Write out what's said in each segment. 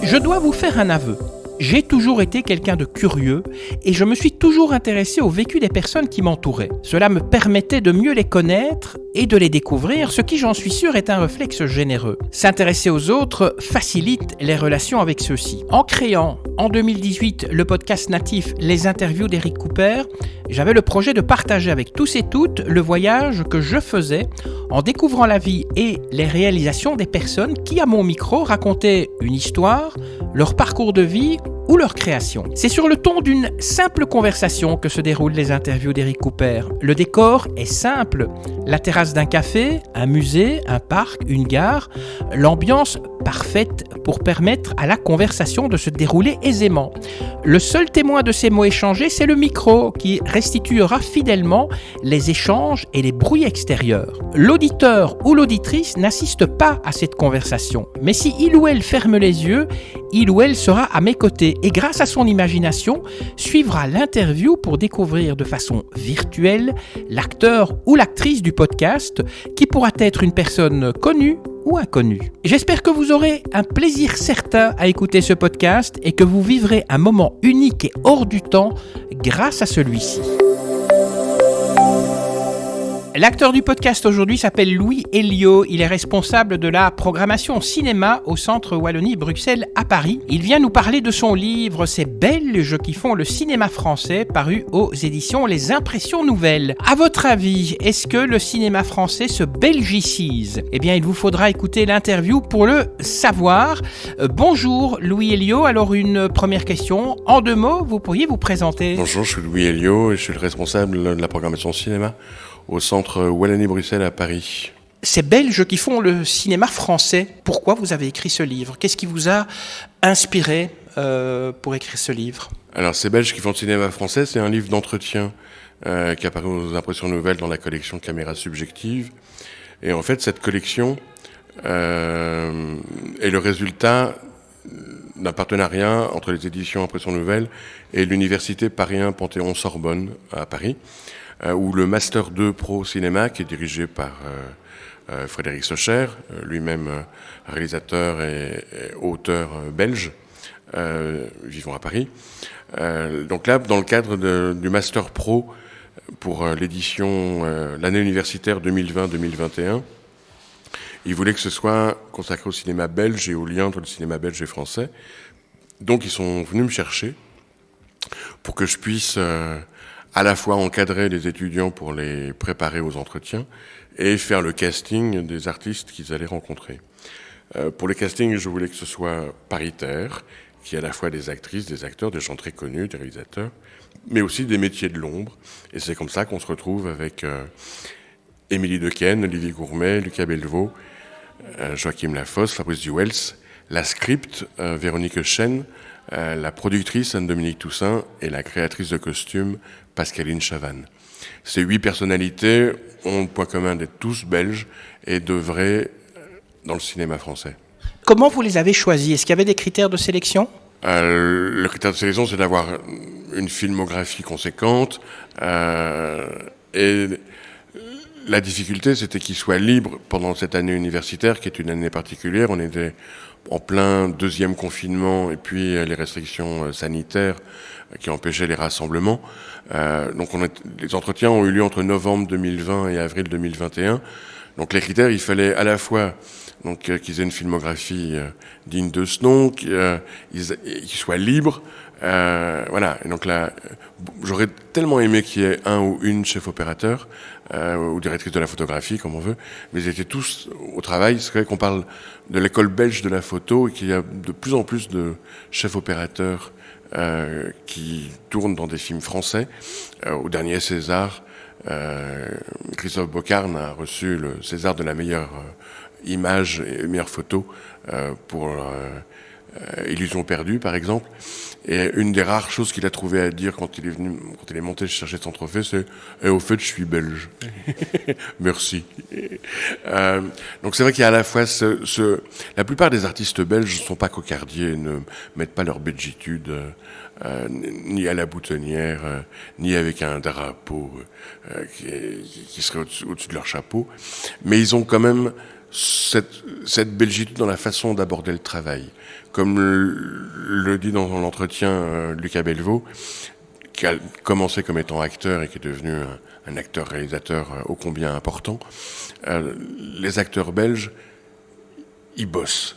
Je dois vous faire un aveu. J'ai toujours été quelqu'un de curieux et je me suis toujours intéressé au vécu des personnes qui m'entouraient. Cela me permettait de mieux les connaître et de les découvrir, ce qui, j'en suis sûr, est un réflexe généreux. S'intéresser aux autres facilite les relations avec ceux-ci. En créant, en 2018, le podcast natif Les Interviews d'Eric Cooper, j'avais le projet de partager avec tous et toutes le voyage que je faisais en découvrant la vie et les réalisations des personnes qui, à mon micro, racontaient une histoire, leur parcours de vie ou leur création. C'est sur le ton d'une simple conversation que se déroulent les interviews d'Eric Cooper. Le décor est simple. La terrasse d'un café, un musée, un parc, une gare. L'ambiance parfaite pour permettre à la conversation de se dérouler aisément. Le seul témoin de ces mots échangés, c'est le micro qui restituera fidèlement les échanges et les bruits extérieurs. L'auditeur ou l'auditrice n'assiste pas à cette conversation, mais si il ou elle ferme les yeux, il ou elle sera à mes côtés et grâce à son imagination, suivra l'interview pour découvrir de façon virtuelle l'acteur ou l'actrice du podcast qui pourra être une personne connue ou inconnue. J'espère que vous aurez un plaisir certain à écouter ce podcast et que vous vivrez un moment unique et hors du temps grâce à celui-ci. L'acteur du podcast aujourd'hui s'appelle Louis Elliot. Il est responsable de la programmation cinéma au Centre Wallonie-Bruxelles à Paris. Il vient nous parler de son livre « Ces Belges qui font le cinéma français » paru aux éditions Les Impressions Nouvelles. À votre avis, est-ce que le cinéma français se belgicise ? Eh bien, il vous faudra écouter l'interview pour le savoir. Bonjour Louis Elliot. Alors une première question. En 2 mots, vous pourriez vous présenter ? Bonjour, je suis Louis Elliot et je suis le responsable de la programmation cinéma au Centre Wallonie-Bruxelles à Paris. Ces Belges qui font le cinéma français, pourquoi vous avez écrit ce livre ? Qu'est-ce qui vous a inspiré pour écrire ce livre ? Alors, Ces Belges qui font le cinéma français, c'est un livre d'entretien qui apparaît aux Impressions Nouvelles dans la collection Caméra Subjective. Et en fait, cette collection est le résultat d'un partenariat entre les éditions Impressions Nouvelles et l'université Paris 1 Panthéon-Sorbonne à Paris, où le Master 2 Pro Cinéma, qui est dirigé par Frédéric Socher, lui-même réalisateur et auteur belge, vivant à Paris. Donc là, dans le cadre du Master Pro pour l'édition, l'année universitaire 2020-2021, ils voulaient que ce soit consacré au cinéma belge et au lien entre le cinéma belge et français. Donc ils sont venus me chercher pour que je puisse à la fois encadrer les étudiants pour les préparer aux entretiens et faire le casting des artistes qu'ils allaient rencontrer. Pour le casting, je voulais que ce soit paritaire, qu'il y ait à la fois des actrices, des acteurs, des gens très connus, des réalisateurs, mais aussi des métiers de l'ombre. Et c'est comme ça qu'on se retrouve avec Émilie Dequesne, Olivier Gourmet, Lucas Bellevaux, Joachim Lafosse, Fabrice Duels, la script, Véronique Chen, la productrice Anne-Dominique Toussaint et la créatrice de costumes Pascaline Chavannes. Ces 8 personnalités ont le point commun d'être tous belges et d'œuvrer dans le cinéma français. Comment vous les avez choisis ? Est-ce qu'il y avait des critères de sélection ? Le critère de sélection, c'est d'avoir une filmographie conséquente et la difficulté, c'était qu'ils soient libres pendant cette année universitaire, qui est une année particulière. On était en plein 2e confinement et puis les restrictions sanitaires qui empêchaient les rassemblements. Donc les entretiens ont eu lieu entre novembre 2020 et avril 2021. Donc les critères, il fallait à la fois qu'ils aient une filmographie digne de ce nom, qu'ils soient libres. Voilà. Et donc là, j'aurais tellement aimé qu'il y ait un ou une chef opérateur ou directrice de la photographie, comme on veut, mais ils étaient tous au travail. C'est vrai qu'on parle de l'école belge de la photo et qu'il y a de plus en plus de chefs opérateurs qui tournent dans des films français. Au dernier César, Christophe Bocarn a reçu le César de la meilleure image et meilleure photo pour Illusion perdue, par exemple. Et une des rares choses qu'il a trouvé à dire quand il est monté chercher son trophée, c'est « au fait, je suis belge. » Merci. Donc c'est vrai qu'il y a à la fois la plupart des artistes belges ne sont pas cocardiers, ne mettent pas leur belgitude ni à la boutonnière, ni avec un drapeau qui serait au-dessus de leur chapeau. Mais ils ont quand même cette belgitude dans la façon d'aborder le travail. Comme le dit dans l'entretien Lucas Belvaux, qui a commencé comme étant acteur et qui est devenu un acteur-réalisateur ô combien important, les acteurs belges, ils bossent.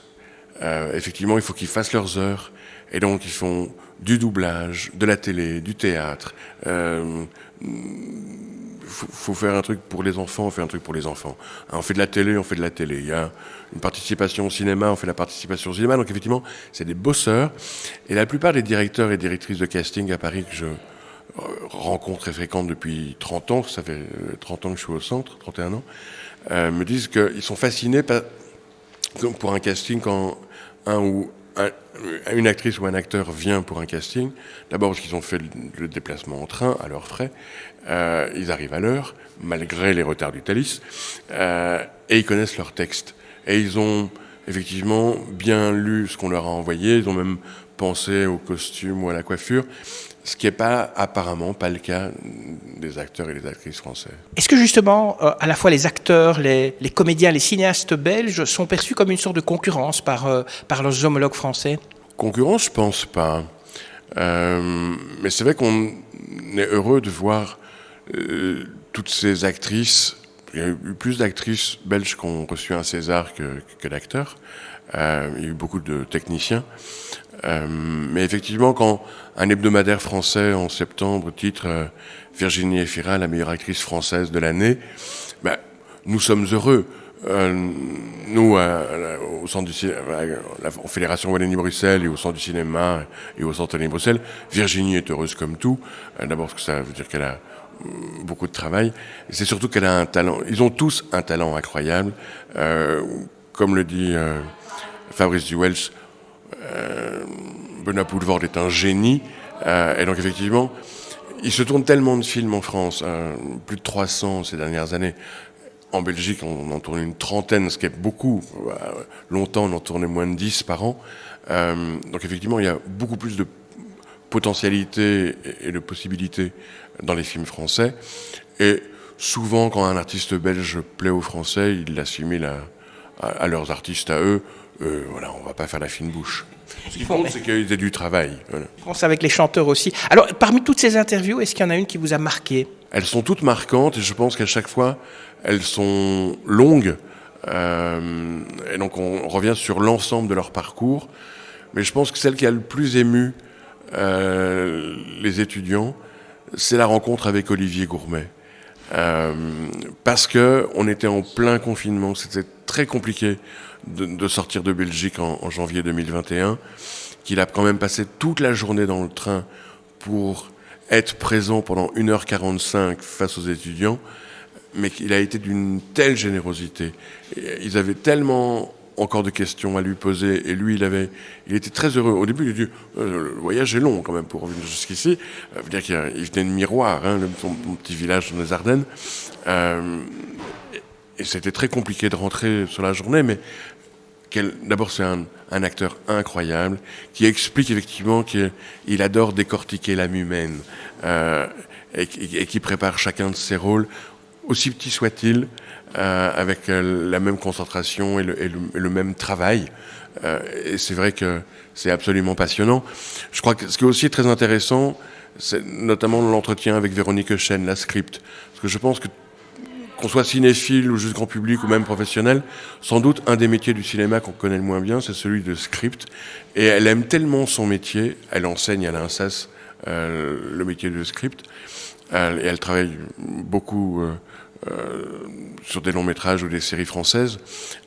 Effectivement, il faut qu'ils fassent leurs heures, et donc ils font du doublage, de la télé, du théâtre. Faut faire un truc pour les enfants, on fait un truc pour les enfants. On fait de la télé, on fait de la télé. Il y a une participation au cinéma, on fait la participation au cinéma. Donc effectivement, c'est des bosseurs. Et la plupart des directeurs et directrices de casting à Paris que je rencontre et fréquente depuis 30 ans, ça fait 30 ans que je suis au centre, 31 ans, me disent qu'ils sont fascinés pour un casting quand une actrice ou un acteur vient pour un casting, d'abord parce qu'ils ont fait le déplacement en train à leurs frais, ils arrivent à l'heure, malgré les retards du Thalys, et ils connaissent leur texte. Et ils ont effectivement bien lu ce qu'on leur a envoyé, ils ont même pensé au costume ou à la coiffure, ce qui n'est apparemment pas le cas des acteurs et des actrices français. Est-ce que justement, à la fois les acteurs, les comédiens, les cinéastes belges sont perçus comme une sorte de concurrence par leurs homologues français ? Concurrence, je pense pas. Mais c'est vrai qu'on est heureux de voir toutes ces actrices. Il y a eu plus d'actrices belges qui ont reçu un César que d'acteurs. Il y a eu beaucoup de techniciens. Mais effectivement, quand un hebdomadaire français en septembre titre Virginie Efira, la meilleure actrice française de l'année, nous sommes heureux. Nous, au centre du cinéma, la Fédération Wallonie-Bruxelles et au centre du cinéma et au centre Wallonie-Bruxelles, Virginie est heureuse comme tout. D'abord parce que ça veut dire qu'elle a beaucoup de travail. Et c'est surtout qu'elle a un talent. Ils ont tous un talent incroyable. Comme le dit Fabrice Duwels, Benoît Poelvoorde est un génie. Et donc effectivement, il se tourne tellement de films en France, plus de 300 ces dernières années. En Belgique, on en tourne une trentaine, ce qui est beaucoup. Longtemps, on en tournait moins de 10 par an. Donc effectivement, il y a beaucoup plus de potentialité et de possibilités dans les films français. Et souvent, quand un artiste belge plaît aux Français, ils l'assimilent à leurs artistes à eux. Voilà, on va pas faire la fine bouche. Ce qui compte, c'est qu'ils aient du travail. Voilà. Je pense avec les chanteurs aussi. Alors, parmi toutes ces interviews, est-ce qu'il y en a une qui vous a marqué ? Elles sont toutes marquantes et je pense qu'à chaque fois, elles sont longues. Et donc, on revient sur l'ensemble de leur parcours. Mais je pense que celle qui a le plus ému les étudiants, c'est la rencontre avec Olivier Gourmet. Parce qu'on était en plein confinement, c'était très compliqué de sortir de Belgique en janvier 2021, qu'il a quand même passé toute la journée dans le train pour être présent pendant 1h45 face aux étudiants, mais qu'il a été d'une telle générosité. Ils avaient tellement encore de questions à lui poser, et lui, il était très heureux. Au début, il a dit le voyage est long quand même pour revenir jusqu'ici. Veut dire qu'il venait de Miroir, son petit village dans les Ardennes. Et c'était très compliqué de rentrer sur la journée, mais d'abord, c'est un acteur incroyable qui explique effectivement qu'il adore décortiquer l'âme humaine et qui prépare chacun de ses rôles, aussi petit soit-il, avec la même concentration et le même travail. Et c'est vrai que c'est absolument passionnant. Je crois que ce qui est aussi très intéressant, c'est notamment l'entretien avec Véronique Chen, la script. Parce que je pense qu'on soit cinéphile ou juste grand public ou même professionnel, sans doute un des métiers du cinéma qu'on connaît le moins bien, c'est celui de script. Et elle aime tellement son métier, elle enseigne à l'INSAS le métier de script, et elle travaille beaucoup sur des longs métrages ou des séries françaises.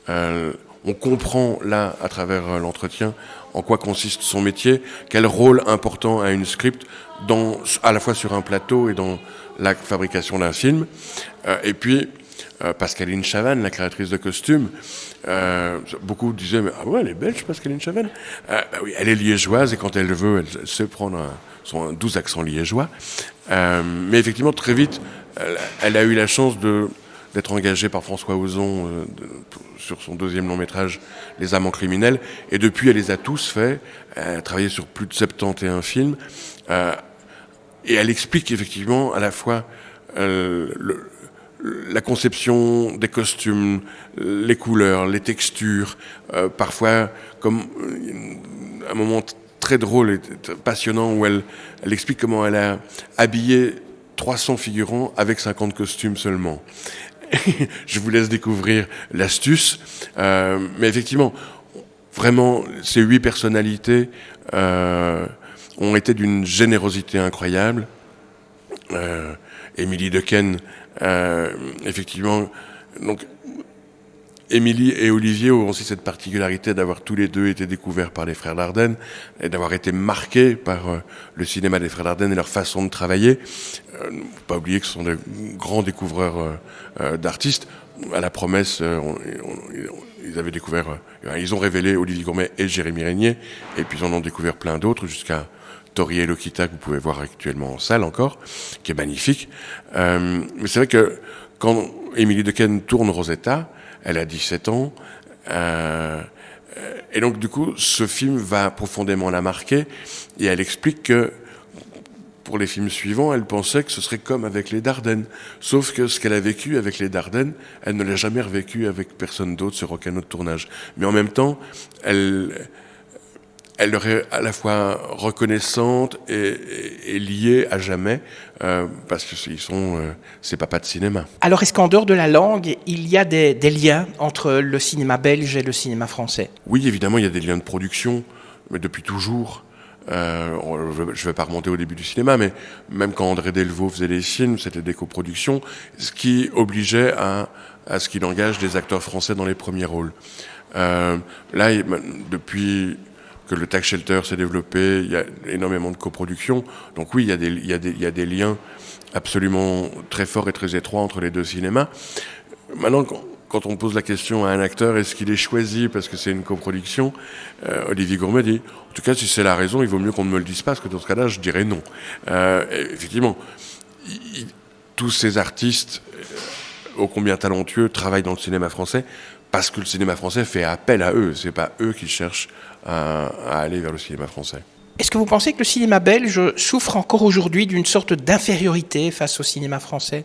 On comprend là, à travers l'entretien, en quoi consiste son métier, quel rôle important a une script à la fois sur un plateau et dans la fabrication d'un film. Et puis, Pascaline Chavannes, la créatrice de costumes, beaucoup disaient, mais, ah ouais, elle est belge, Pascaline Chavannes. Oui, elle est liégeoise et quand elle veut, elle sait prendre son 12 accents liégeois. Mais effectivement, très vite, elle a eu la chance d'être engagée par François Ozon sur son deuxième long métrage, Les Amants criminels. Et depuis, elle les a tous faits. Elle a travaillé sur plus de 71 films. Et elle explique effectivement à la fois la conception des costumes, les couleurs, les textures, parfois comme un moment très drôle et passionnant où elle explique comment elle a habillé 300 figurants avec 50 costumes seulement. Je vous laisse découvrir l'astuce. Mais effectivement, vraiment, ces 8 personnalités ont été d'une générosité incroyable. Émilie Dequesne, effectivement, donc Émilie et Olivier ont aussi cette particularité d'avoir tous les deux été découverts par les frères Dardenne et d'avoir été marqués par le cinéma des frères Dardenne et leur façon de travailler. Faut pas oublier que ce sont des grands découvreurs d'artistes. À la promesse, ils avaient découvert, ils ont révélé Olivier Gourmet et Jérémy Régnier, et puis ils en ont découvert plein d'autres jusqu'à Tori et Lokita, que vous pouvez voir actuellement en salle encore, qui est magnifique. Mais c'est vrai que quand Émilie Dequesne tourne Rosetta, elle a 17 ans, et donc du coup, ce film va profondément la marquer, et elle explique que pour les films suivants, elle pensait que ce serait comme avec les Dardennes. Sauf que ce qu'elle a vécu avec les Dardennes, elle ne l'a jamais revécu avec personne d'autre sur aucun autre tournage. Mais en même temps, elle leur est à la fois reconnaissante et liée à jamais, parce que c'est papas de cinéma. Alors, est-ce qu'en dehors de la langue, il y a des liens entre le cinéma belge et le cinéma français ? Oui, évidemment, il y a des liens de production, mais depuis toujours. Je ne vais pas remonter au début du cinéma, mais même quand André Delvaux faisait les films, c'était des coproductions, ce qui obligeait à ce qu'il engage des acteurs français dans les premiers rôles. Là, depuis que le Tax Shelter s'est développé, il y a énormément de coproductions. Donc oui, il y a des liens absolument très forts et très étroits entre les deux cinémas. Maintenant, quand on pose la question à un acteur, est-ce qu'il est choisi parce que c'est une coproduction, Olivier Gourmet dit, en tout cas, si c'est la raison, il vaut mieux qu'on ne me le dise pas, parce que dans ce cas-là, je dirais non. Effectivement, tous ces artistes, ô combien talentueux, travaillent dans le cinéma français, parce que le cinéma français fait appel à eux. C'est pas eux qui cherchent à aller vers le cinéma français. Est-ce que vous pensez que le cinéma belge souffre encore aujourd'hui d'une sorte d'infériorité face au cinéma français ?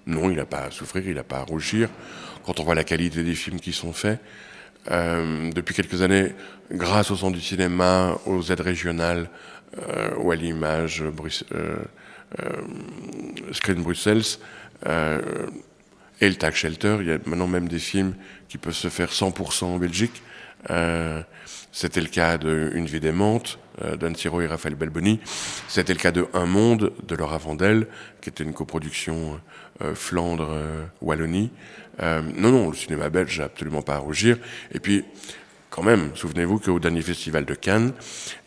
Non, il n'a pas à souffrir, il n'a pas à rougir. Quand on voit la qualité des films qui sont faits, depuis quelques années, grâce au Centre du cinéma, aux aides régionales, ou à l'image, Screen Bruxelles, et le Tax Shelter, il y a maintenant même des films qui peuvent se faire 100% en Belgique. C'était le cas de Une vie démente, d'Anne Siro et Raphaël Balboni. C'était le cas de Un monde, de Laura Vandel, qui était une coproduction Flandre-Wallonie. Non, le cinéma belge n'a absolument pas à rougir. Et puis, quand même, souvenez-vous qu'au dernier festival de Cannes,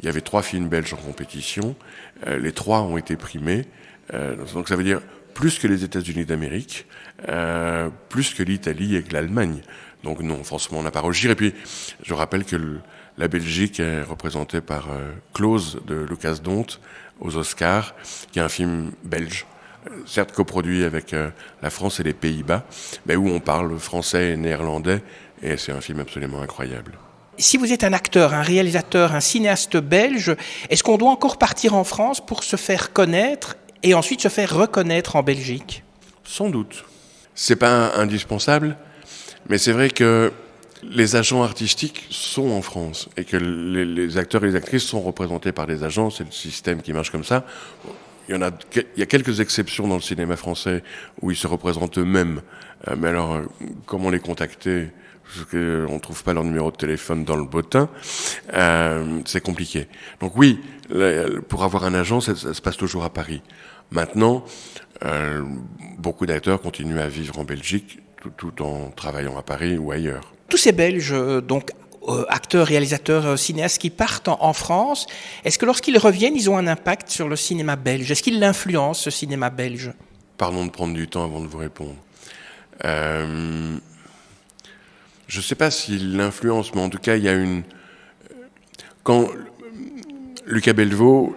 il y avait 3 films belges en compétition. Les 3 ont été primés. Donc ça veut dire plus que les États-Unis d'Amérique, plus que l'Italie et que l'Allemagne. Donc non, franchement, on n'a pas à rougir. Et puis, je rappelle que la Belgique est représentée par Close de Lucas Dont aux Oscars, qui est un film belge, certes coproduit avec la France et les Pays-Bas, mais où on parle français et néerlandais, et c'est un film absolument incroyable. Si vous êtes un acteur, un réalisateur, un cinéaste belge, est-ce qu'on doit encore partir en France pour se faire connaître et ensuite se faire reconnaître en Belgique ? Sans doute. C'est pas indispensable, mais c'est vrai que les agents artistiques sont en France et que les acteurs et les actrices sont représentés par des agents, c'est le système qui marche comme ça. Il y a quelques exceptions dans le cinéma français où ils se représentent eux-mêmes. Mais alors, comment les contacter ? Parce qu'on ne trouve pas leur numéro de téléphone dans le bottin. C'est compliqué. Donc oui, pour avoir un agent, ça se passe toujours à Paris. Maintenant, beaucoup d'acteurs continuent à vivre en Belgique tout en travaillant à Paris ou ailleurs. Tous ces Belges, donc acteurs, réalisateurs, cinéastes qui partent en France, est-ce que lorsqu'ils reviennent, ils ont un impact sur le cinéma belge ? Est-ce qu'ils l'influencent, ce cinéma belge ? Pardon de prendre du temps avant de vous répondre. Je ne sais pas s'il l'influence, mais en tout cas, il y a une... Quand Lucas Belvaux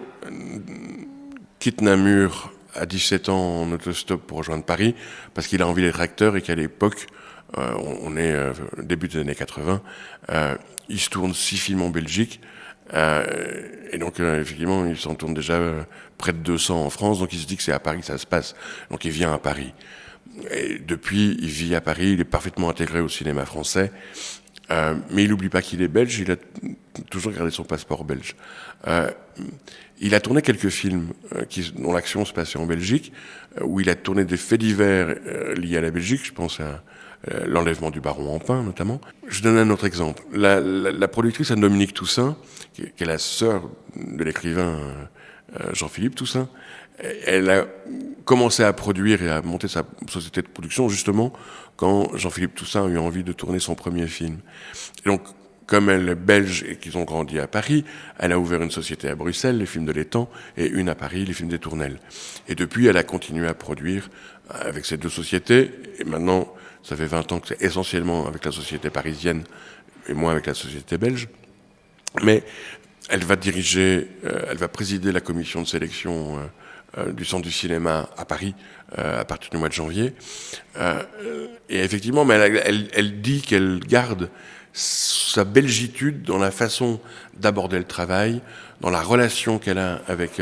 quitte Namur à 17 ans en autostop pour rejoindre Paris, parce qu'il a envie d'être acteur et qu'à l'époque, on est début des années 80, il se tourne 6 films en Belgique, et donc effectivement, il s'en tourne déjà près de 200 en France, donc il se dit que c'est à Paris que ça se passe. Donc il vient à Paris. Et depuis, il vit à Paris, il est parfaitement intégré au cinéma français. Mais il n'oublie pas qu'il est belge, il a toujours gardé son passeport belge. Il a tourné quelques films dont l'action se passait en Belgique, où il a tourné des faits divers liés à la Belgique, je pense à l'enlèvement du baron Empin notamment. Je donne un autre exemple. La productrice Anne-Dominique Toussaint, qui est la sœur de l'écrivain Jean-Philippe Toussaint, elle a commencé à produire et à monter sa société de production justement quand Jean-Philippe Toussaint a eu envie de tourner son premier film. Et donc, comme elle est belge et qu'ils ont grandi à Paris, elle a ouvert une société à Bruxelles, les films de l'Étang, et une à Paris, les films des Tournelles. Et depuis, elle a continué à produire avec ces deux sociétés. Et maintenant, ça fait 20 ans que c'est essentiellement avec la société parisienne et moins avec la société belge. Mais elle va elle va présider la commission de sélection du Centre du cinéma à Paris à partir du mois de janvier. Et effectivement, mais elle dit qu'elle garde sa belgitude dans la façon d'aborder le travail, dans la relation qu'elle a avec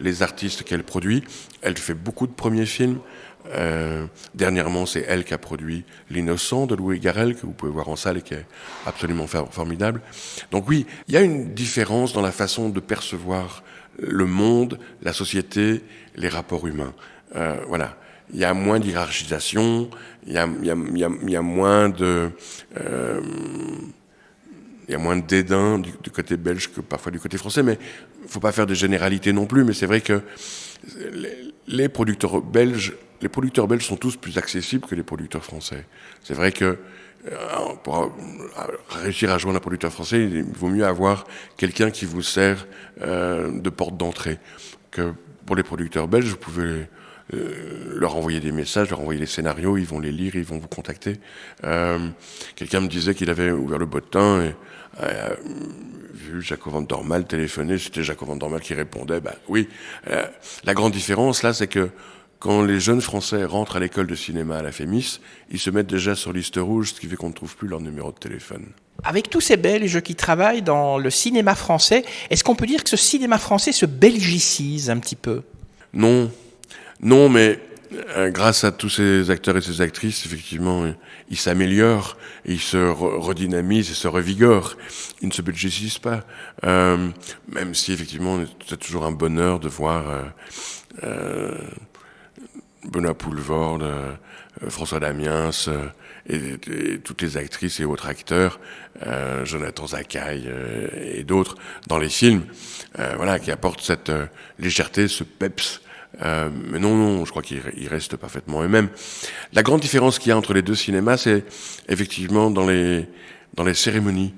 les artistes qu'elle produit. Elle fait beaucoup de premiers films. Dernièrement, c'est elle qui a produit L'Innocent de Louis Garrel, que vous pouvez voir en salle et qui est absolument formidable. Donc oui, il y a une différence dans la façon de percevoir le monde, la société, les rapports humains. Voilà. Il y a moins d'hierarchisation, il y a moins de... il y a moins de dédain du côté belge que parfois du côté français, mais il ne faut pas faire de généralités non plus, mais c'est vrai que les producteurs belges sont tous plus accessibles que les producteurs français. C'est vrai que pour réussir à joindre un producteur français, il vaut mieux avoir quelqu'un qui vous sert de porte d'entrée. Que pour les producteurs belges, vous pouvez leur envoyer des messages, leur envoyer les scénarios, ils vont les lire, ils vont vous contacter. Quelqu'un me disait qu'il avait ouvert le bottin et vu Jaco van Dormael téléphoner, c'était Jaco van Dormael qui répondait. Bah oui. La grande différence là, c'est que quand les jeunes Français rentrent à l'école de cinéma à la Fémis, ils se mettent déjà sur liste rouge, ce qui fait qu'on ne trouve plus leur numéro de téléphone. Avec tous ces Belges qui travaillent dans le cinéma français, est-ce qu'on peut dire que ce cinéma français se belgicise un petit peu ? Non, mais grâce à tous ces acteurs et ces actrices, effectivement, ils s'améliorent, ils se redynamisent et se revigorent. Ils ne se belgicisent pas. Même si, effectivement, c'est toujours un bonheur de voir Benoît Poelvoorde, François Damiens et toutes les actrices et autres acteurs, Jonathan Zakaï et d'autres dans les films, voilà, qui apportent cette légèreté, ce peps. Mais non, je crois qu'ils restent parfaitement eux-mêmes. La grande différence qu'il y a entre les deux cinémas, c'est effectivement dans les cérémonies.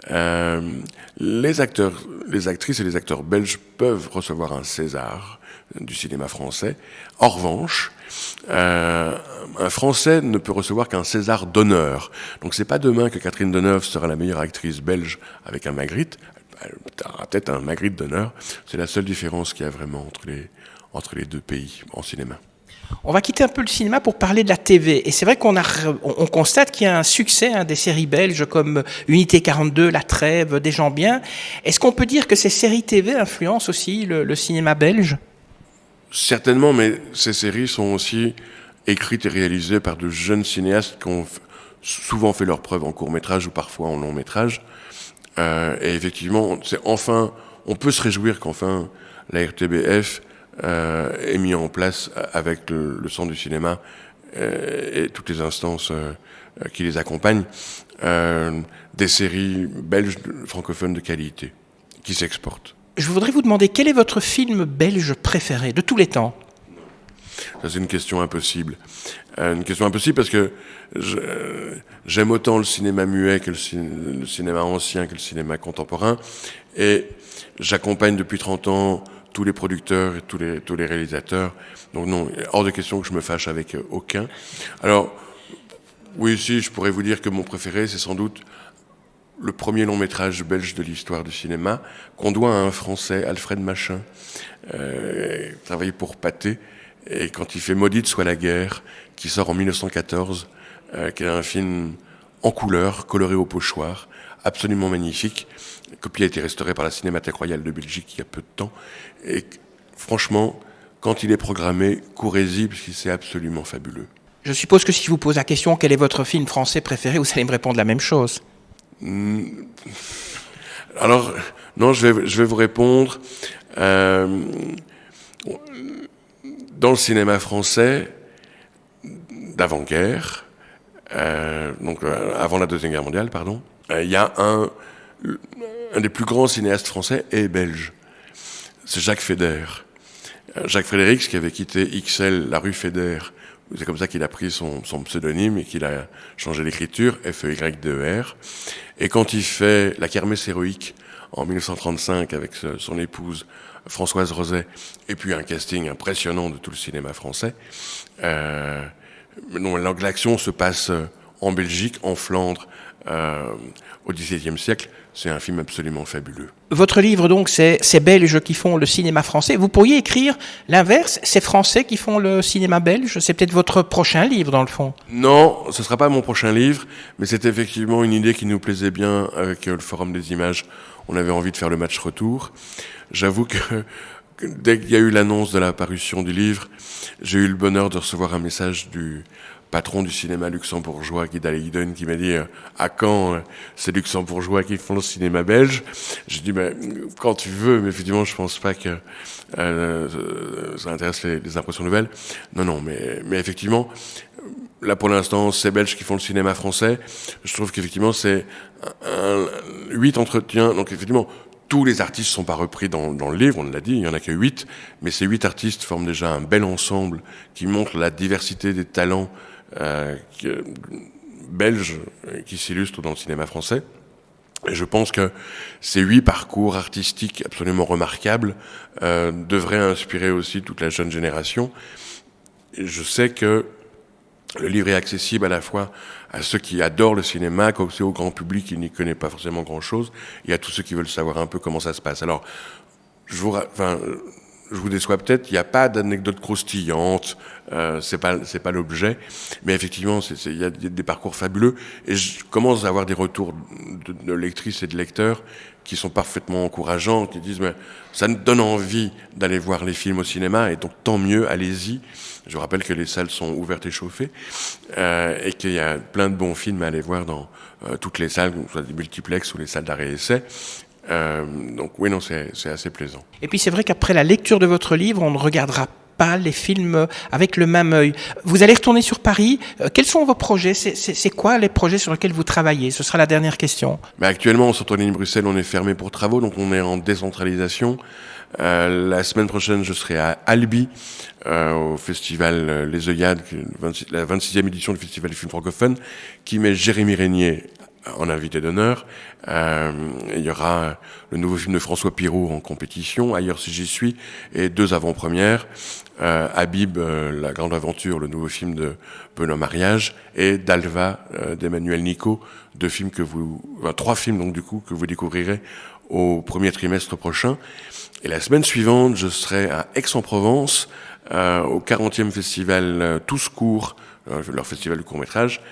Les acteurs, les actrices et les acteurs belges peuvent recevoir un César du cinéma français. En revanche, un Français ne peut recevoir qu'un César d'honneur. Donc c'est pas demain que Catherine Deneuve sera la meilleure actrice belge avec un Magritte. Elle aura peut-être un Magritte d'honneur. C'est la seule différence qu'il y a vraiment entre les deux pays en cinéma. On va quitter un peu le cinéma pour parler de la TV. Et c'est vrai qu'on constate qu'il y a un succès des séries belges comme Unité 42, La Trêve, Des gens bien. Est-ce qu'on peut dire que ces séries TV influencent aussi le cinéma belge ? Certainement, mais ces séries sont aussi écrites et réalisées par de jeunes cinéastes qui ont souvent fait leurs preuves en court-métrage ou parfois en long-métrage. Et effectivement, on peut se réjouir qu'enfin la RTBF est mis en place avec le Centre du cinéma et toutes les instances qui les accompagnent, des séries belges francophones de qualité qui s'exportent. Je voudrais vous demander quel est votre film belge préféré de tous les temps ? Ça, c'est une question impossible. Une question impossible parce que j'aime autant le cinéma muet que le cinéma ancien que le cinéma contemporain. Et j'accompagne depuis 30 ans tous les producteurs et tous les réalisateurs. Donc non, hors de question que je me fâche avec aucun. Alors, oui, si, je pourrais vous dire que mon préféré, c'est sans doute le premier long-métrage belge de l'histoire du cinéma, qu'on doit à un Français, Alfred Machin, travaillé pour Pathé, et quand il fait Maudite soit la guerre, qui sort en 1914, qui est un film en couleur, coloré au pochoir, absolument magnifique. La copie a été restaurée par la Cinémathèque royale de Belgique il y a peu de temps. Et franchement, quand il est programmé, courez-y, parce que c'est absolument fabuleux. Je suppose que si je vous pose la question quel est votre film français préféré, vous allez me répondre la même chose. Alors, non, je vais vous répondre. Dans le cinéma français d'avant-guerre, avant la Deuxième Guerre mondiale, pardon, il y a un des plus grands cinéastes français et belge. C'est Jacques Feder. Jacques Frédéric, qui avait quitté XL, la rue Feder. C'est comme ça qu'il a pris son pseudonyme et qu'il a changé l'écriture, F-E-Y-D-E-R. Et quand il fait La Kermesse héroïque en 1935 avec son épouse Françoise Roset, et puis un casting impressionnant de tout le cinéma français, l'action se passe en Belgique, en Flandre, au XVIIe siècle. C'est un film absolument fabuleux. Votre livre, donc, c'est ces Belges qui font le cinéma français. Vous pourriez écrire l'inverse, ces Français qui font le cinéma belge. C'est peut-être votre prochain livre, dans le fond. Non, ce ne sera pas mon prochain livre, mais c'est effectivement une idée qui nous plaisait bien avec le Forum des Images. On avait envie de faire le match retour. J'avoue que dès qu'il y a eu l'annonce de la parution du livre, j'ai eu le bonheur de recevoir un message du patron du cinéma luxembourgeois, Guy Daligden, qui m'a dit à quand ces luxembourgeois qui font le cinéma belge. J'ai dit quand tu veux, mais effectivement je pense pas que ça intéresse les impressions nouvelles. Non, mais effectivement, là pour l'instant, c'est Belges qui font le cinéma français. Je trouve qu'effectivement c'est 8 entretiens, donc effectivement tous les artistes sont pas repris dans le livre, on l'a dit, il y en a que 8, mais ces 8 artistes forment déjà un bel ensemble qui montre la diversité des talents belges qui s'illustrent dans le cinéma français. Et je pense que ces 8 parcours artistiques absolument remarquables devraient inspirer aussi toute la jeune génération. Et je sais que le livre est accessible à la fois à ceux qui adorent le cinéma, comme c'est au grand public qui n'y connaît pas forcément grand-chose, et à tous ceux qui veulent savoir un peu comment ça se passe. Alors, je vous déçois peut-être, il n'y a pas d'anecdote croustillante, c'est pas l'objet, mais effectivement, il y a des parcours fabuleux, et je commence à avoir des retours de lectrices et de lecteurs qui sont parfaitement encourageants, qui disent mais ça nous donne envie d'aller voir les films au cinéma, et donc tant mieux, allez-y. Je vous rappelle que les salles sont ouvertes et chauffées, et qu'il y a plein de bons films à aller voir dans toutes les salles, soit des multiplex ou les salles d'arrêt-essai. Donc oui, non, c'est assez plaisant. Et puis c'est vrai qu'après la lecture de votre livre, on ne regardera pas les films avec le même œil. Vous allez retourner sur Paris. Quels sont vos projets ? C'est quoi les projets sur lesquels vous travaillez ? Ce sera la dernière question. Mais actuellement, au centre-ligne Bruxelles, on est fermé pour travaux, donc on est en décentralisation. La semaine prochaine, je serai à Albi, au festival Les Œillades, la 26e édition du Festival du film francophone, qui met Jérémy Régnier en invité d'honneur. Il y aura le nouveau film de François Pirot en compétition, Ailleurs si j'y suis, et 2 avant-premières. Habib, La Grande Aventure, le nouveau film de Benoît Mariage, et Dalva d'Emmanuel Nico, 3 films donc du coup que vous découvrirez au premier trimestre prochain. Et la semaine suivante, je serai à Aix-en-Provence, au 40e festival Tous Court, leur festival de court-métrage,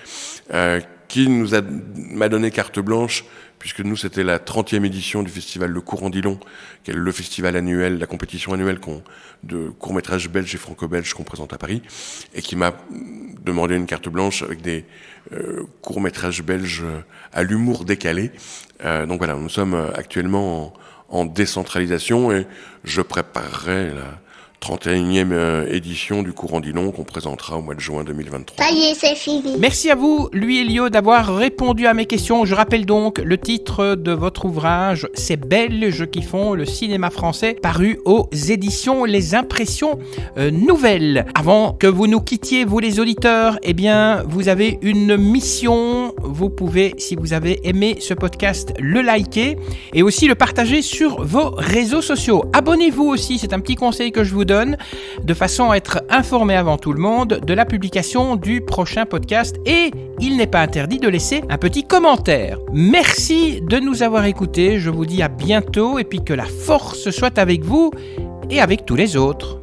qui m'a donné carte blanche, puisque nous, c'était la 30e édition du festival Le Courant-Dillon, qui est le festival annuel, la compétition annuelle de courts-métrages belges et franco-belges qu'on présente à Paris, et qui m'a demandé une carte blanche avec des courts-métrages belges à l'humour décalé. Donc voilà, nous sommes actuellement en décentralisation, et je préparerai la 31e édition du Courant-Dillon qu'on présentera au mois de juin 2023. Ça y est, c'est fini. Merci à vous, Louis Elio, d'avoir répondu à mes questions. Je rappelle donc le titre de votre ouvrage, Ces Belges qui font le cinéma français, paru aux éditions Les Impressions Nouvelles. Avant que vous nous quittiez, vous les auditeurs, eh bien, vous avez une mission. Vous pouvez, si vous avez aimé ce podcast, le liker et aussi le partager sur vos réseaux sociaux. Abonnez-vous aussi, c'est un petit conseil que je vous donne, de façon à être informé avant tout le monde de la publication du prochain podcast, et il n'est pas interdit de laisser un petit commentaire. Merci de nous avoir écoutés, je vous dis à bientôt, et puis que la force soit avec vous et avec tous les autres.